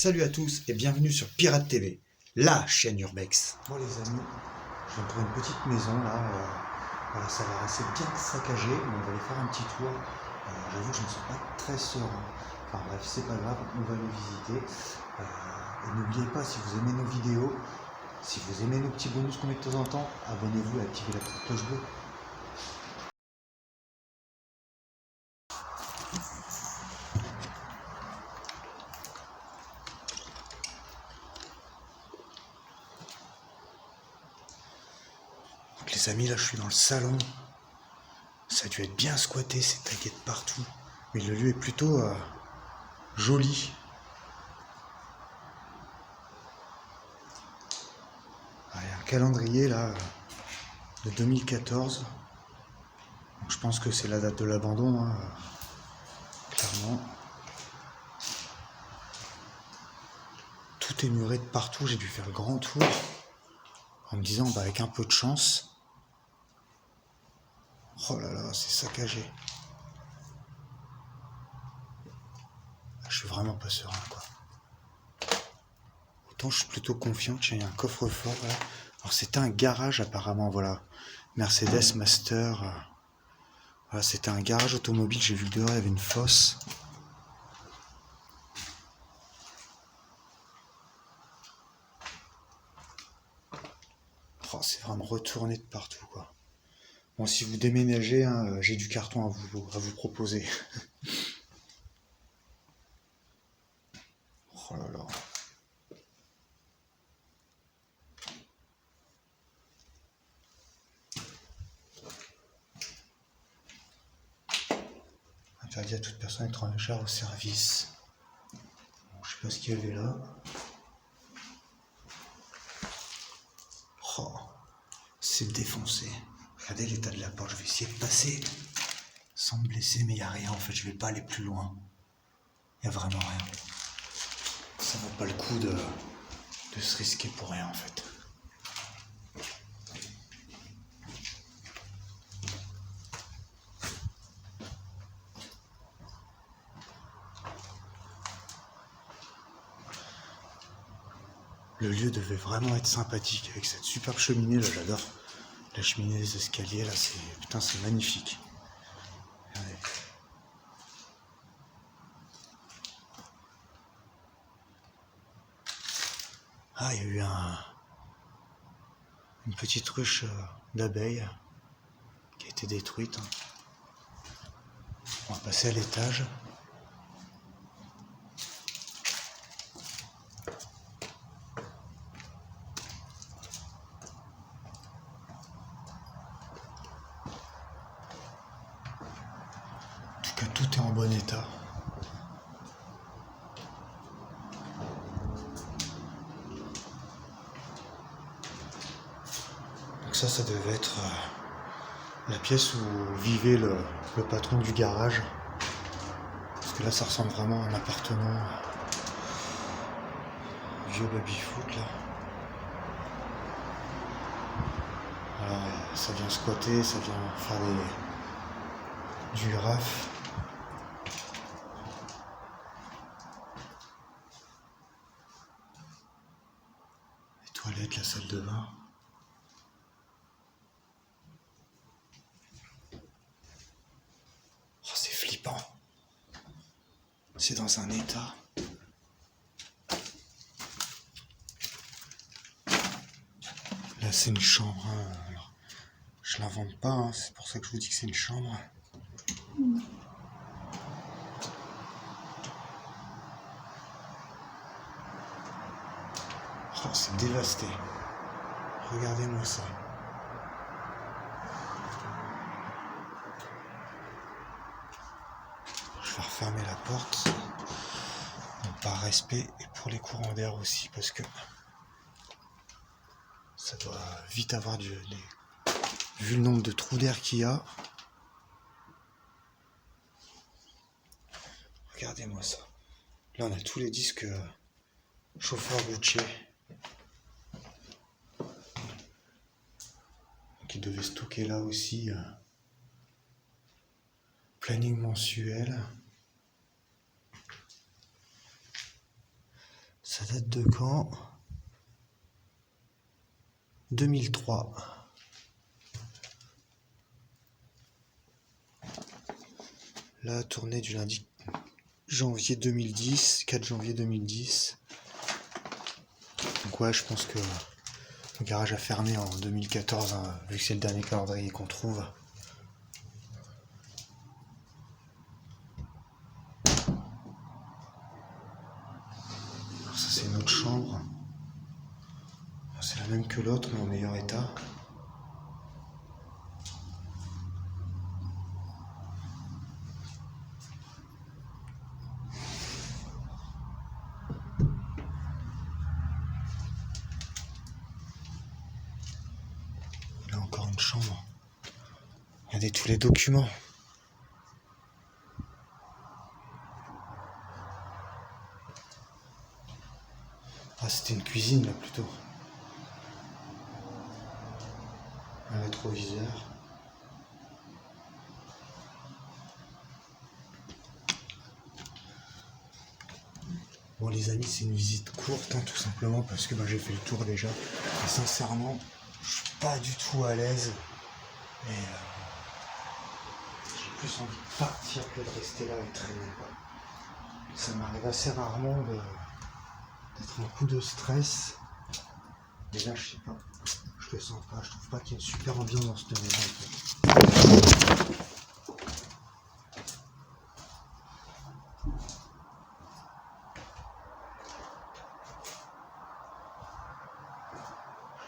Salut à tous et bienvenue sur Pirate TV, la chaîne Urbex. Bon les amis, je viens pour une petite maison là, voilà, ça a l'air assez bien saccagé, mais on va aller faire un petit tour. J'avoue que je ne suis pas très serein. Enfin bref, c'est pas grave, on va le visiter. Et n'oubliez pas, si vous aimez nos vidéos, si vous aimez nos petits bonus qu'on met de temps en temps, abonnez-vous et activez la petite cloche bleue. Donc les amis, là je suis dans le salon. Ça a dû être bien squatté, c'est tagué de partout. Mais le lieu est plutôt joli. Il y a un calendrier là de 2014. Donc, je pense que c'est la date de l'abandon, hein, clairement. Tout est muré de partout, j'ai dû faire le grand tour en me disant bah, avec un peu de chance. Oh là là, c'est saccagé. Je suis vraiment pas serein quoi. Autant je suis plutôt confiant qu'il y a un coffre-fort. Voilà. Alors c'était un garage apparemment, voilà. Mercedes Master. Voilà, c'était un garage automobile, j'ai vu dehors, il y avait une fosse. Oh, c'est vraiment retourné de partout quoi. Bon, si vous déménagez, hein, j'ai du carton à vous proposer. Oh là là. Interdit à toute personne étrangère au service. Bon, je sais pas ce qu'il y avait là. Oh, c'est défoncé. Regardez l'état de la porte. Je vais essayer de passer sans me blesser, mais il n'y a rien en fait. Je vais pas aller plus loin. Il n'y a vraiment rien. Ça vaut pas le coup de se risquer pour rien en fait. Le lieu devait vraiment être sympathique avec cette superbe cheminée là, j'adore. La cheminée des escaliers là, c'est magnifique. Regardez. Ah, il y a eu une petite ruche d'abeilles qui a été détruite. On va passer à l'étage. En tout cas, tout est en bon état. Donc ça devait être la pièce où vivait le patron du garage. Parce que là, ça ressemble vraiment à un appartement vieux baby-foot, là. Alors, ça vient squatter, ça vient faire du raf. Les toilettes, la salle de bain. Oh, c'est flippant. C'est dans un état. Là, c'est une chambre. Hein. Alors, je l'invente pas, hein. C'est pour ça que je vous dis que c'est une chambre. Oh, c'est dévasté. Regardez-moi ça. Je vais refermer la porte. Donc, par respect et pour les courants d'air aussi, parce que ça doit vite avoir vu le nombre de trous d'air qu'il y a. Regardez-moi ça. Là, on a tous les disques chauffeur Gucci qui devaient stocker là aussi. Planning mensuel. Ça date de quand? 2003. Là, tournée du lundi janvier 2010, 4 janvier 2010. Donc ouais, je pense que le garage a fermé en 2014, hein, vu que c'est le dernier calendrier qu'on trouve. Alors ça, c'est une autre chambre. C'est la même que l'autre, mais en meilleur état. Là encore une chambre. Regardez tous les documents. Ah, c'était une cuisine là plutôt. Un rétroviseur. Bon les amis, c'est une visite courte, hein, tout simplement parce que j'ai fait le tour déjà. Et sincèrement, je suis pas du tout à l'aise. Et j'ai plus envie de partir que de rester là et traîner, quoi. Ça m'arrive assez rarement d'être un coup de stress. Et là, je sais pas. Je le sens pas. Je trouve pas qu'il y ait une super ambiance dans cette maison. Je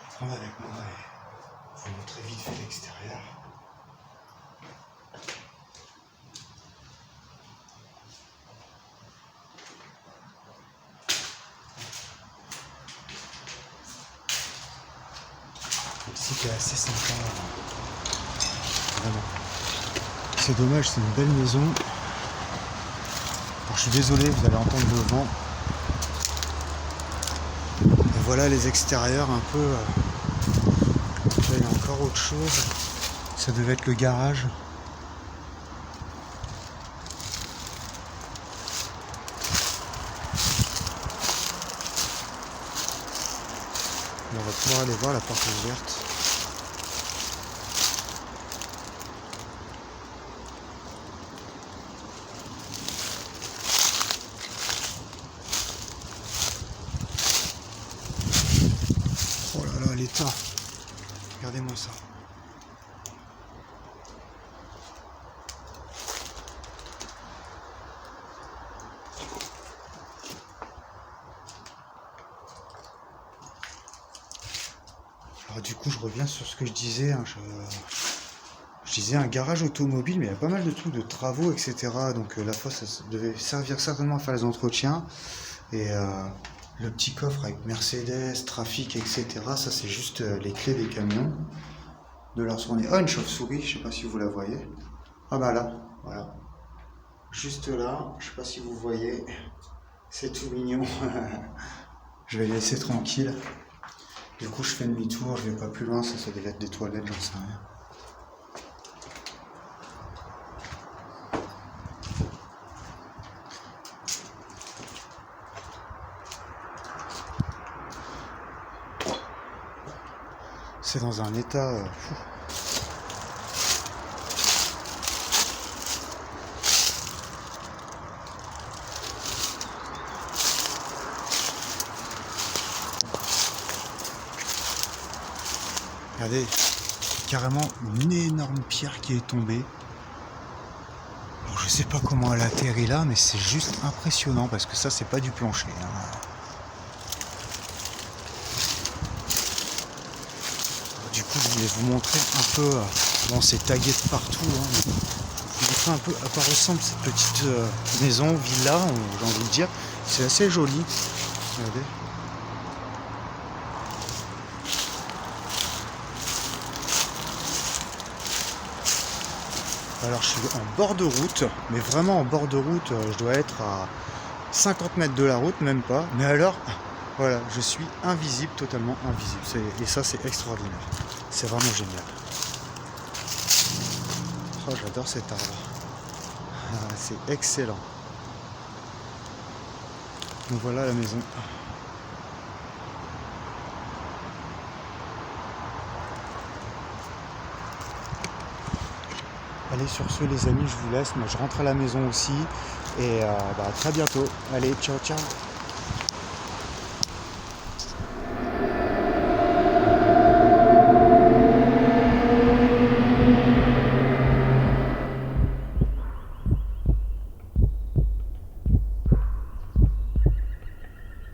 vais prendre avec moi et vous montrer vite fait l'extérieur. Ici qui est assez sympa. Vraiment. C'est dommage, c'est une belle maison. Alors, je suis désolé, vous allez entendre le vent. Et voilà les extérieurs un peu. Là, il y a encore autre chose. Ça devait être le garage. On va pouvoir aller voir la porte ouverte. Oh là là, l'état. Regardez-moi ça. Alors du coup, je reviens sur ce que je disais. Hein, je disais un garage automobile, mais il y a pas mal de trucs de travaux, etc. Donc la fois, ça devait servir certainement à faire les entretiens. Et le petit coffre avec Mercedes, trafic, etc. Ça, c'est juste les clés des camions. De leur journée. Oh, une chauve-souris, je sais pas si vous la voyez. Ah bah là, voilà. Juste là, je sais pas si vous voyez. C'est tout mignon. Je vais les laisser tranquille. Du coup, je fais demi-tour, je vais pas plus loin, ça devait être des toilettes, j'en sais rien. C'est dans un état fou. Regardez, carrément une énorme pierre qui est tombée. Alors, je sais pas comment elle a atterri là, mais c'est juste impressionnant parce que ça, c'est pas du plancher. Hein. Du coup, je voulais vous montrer un peu. Bon, c'est tagué de partout. Hein. Je vous montrer un peu à quoi ressemble cette petite maison, villa, j'ai envie de dire. C'est assez joli. Regardez. Alors je suis en bord de route, mais vraiment en bord de route, je dois être à 50 mètres de la route, même pas. Mais alors, voilà, je suis invisible, totalement invisible. Et ça, c'est extraordinaire. C'est vraiment génial. Oh, j'adore cet arbre. C'est excellent. Donc voilà la maison. Allez, sur ce les amis, je vous laisse. Moi je rentre à la maison aussi. Et à très bientôt. Allez, ciao ciao.